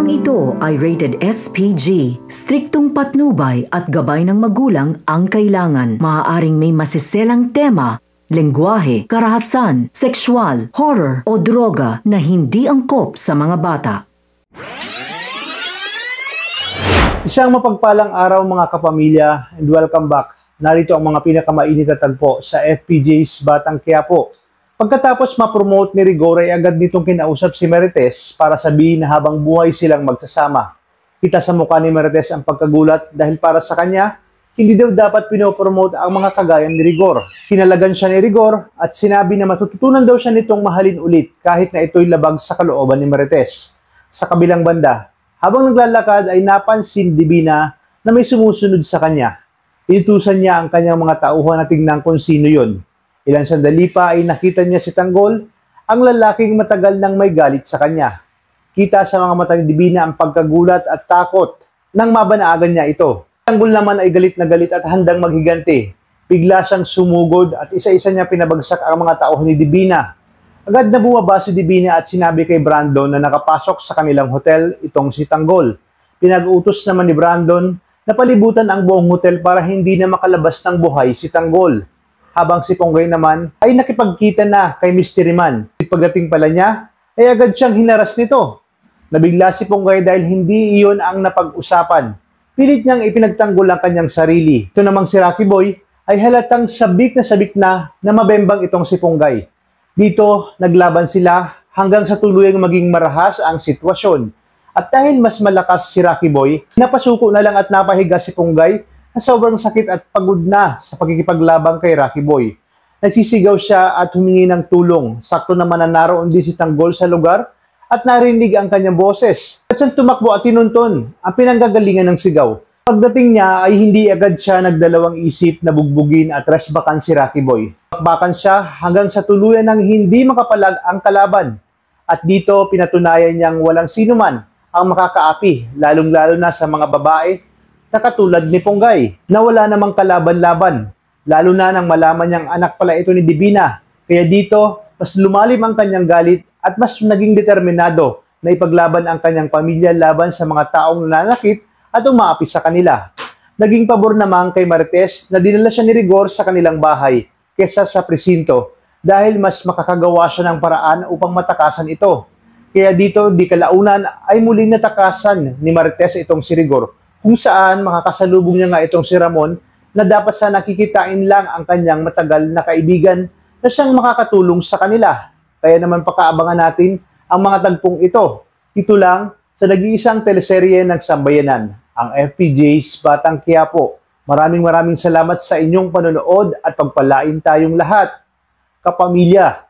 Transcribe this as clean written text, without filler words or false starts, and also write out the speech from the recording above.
Programang ito ay rated SPG. Striktong patnubay at gabay ng magulang ang kailangan. Maaaring may masiselang tema, lengguwahe, karahasan, sexual, horror o droga na hindi angkop sa mga bata. Isang mapagpalang araw mga kapamilya and welcome back. Narito ang mga pinakamainit na tagpo sa FPJ's Batang Quiapo. Pagkatapos ma-promote ni Rigor ay agad nitong kinausap si Marites para sabihin na habang buhay silang magsasama. Kita sa mukha ni Marites ang pagkagulat dahil para sa kanya, hindi daw dapat pinopromote ang mga kagaya ni Rigor. Kinalagan siya ni Rigor at sinabi na matututunan daw siya nitong mahalin ulit kahit na ito'y labag sa kalooban ni Marites. Sa kabilang banda, habang naglalakad ay napansin Divina na may sumusunod sa kanya. Inutusan niya ang kanyang mga tauhan na tingnan kung sino yun. Ilang sandali pa ay nakita niya si Tanggol, ang lalaking matagal nang may galit sa kanya. Kita sa mga mata ni Divina ang pagkagulat at takot nang mabanaagan niya ito. Tanggol naman ay galit na galit at handang maghiganti. Bigla siyang sumugod at isa-isa niya pinabagsak ang mga tauhan ni Divina. Agad na bumaba si Divina at sinabi kay Brandon na nakapasok sa kanilang hotel itong si Tanggol. Pinag-utos naman ni Brandon na palibutan ang buong hotel para hindi na makalabas ng buhay si Tanggol. Habang si Ponggay naman ay nakipagkita na kay Mystery Man. Pagdating pala niya, ay agad siyang hinaras nito. Nabigla si Ponggay dahil hindi iyon ang napag-usapan. Pilit niyang ipinagtanggol ang kanyang sarili. Ito namang si Rocky Boy ay halatang sabik na mabembang itong si Ponggay. Dito, naglaban sila hanggang sa tuluyang maging marahas ang sitwasyon. At dahil mas malakas si Rocky Boy, napasuko na lang at napahiga si Ponggay na sobrang sakit at pagod na sa pagkikipaglabang kay Rocky Boy. Nagsisigaw siya at humingi ng tulong. Sakto naman na naroon din si Tanggol sa lugar at narinig ang kanyang boses. At siyang tumakbo at tinunton ang pinanggagalingan ng sigaw. Pagdating niya ay hindi agad siya nagdalawang isip na bugbugin at resbakan si Rocky Boy. Bakbakan siya hanggang sa tuluyan ng hindi makapalag ang kalaban. At dito pinatunayan niyang walang sinuman ang makakaapi, lalong-lalo na sa mga babae na katulad ni Ponggay, na wala namang kalaban-laban, lalo na nang malaman niyang anak pala ito ni Divina. Kaya dito, mas lumalim ang kanyang galit at mas naging determinado na ipaglaban ang kanyang pamilya laban sa mga taong nananakit at umaapi sa kanila. Naging pabor naman kay Marites na dinala siya ni Rigor sa kanilang bahay kesa sa presinto dahil mas makakagawa siya ng paraan upang matakasan ito. Kaya dito, di kalaunan ay muling natakasan ni Marites itong si Rigor, kung saan makakasalubong niya nga itong si Ramon na dapat sa nakikitain lang ang kanyang matagal na kaibigan na siyang makakatulong sa kanila. Kaya naman pakaabangan natin ang mga tagpong ito. Ito lang sa nag-iisang teleserye ng Sambayanan, ang FPJ's Batang Quiapo. Maraming salamat sa inyong panonood at pagpalain tayong lahat, kapamilya.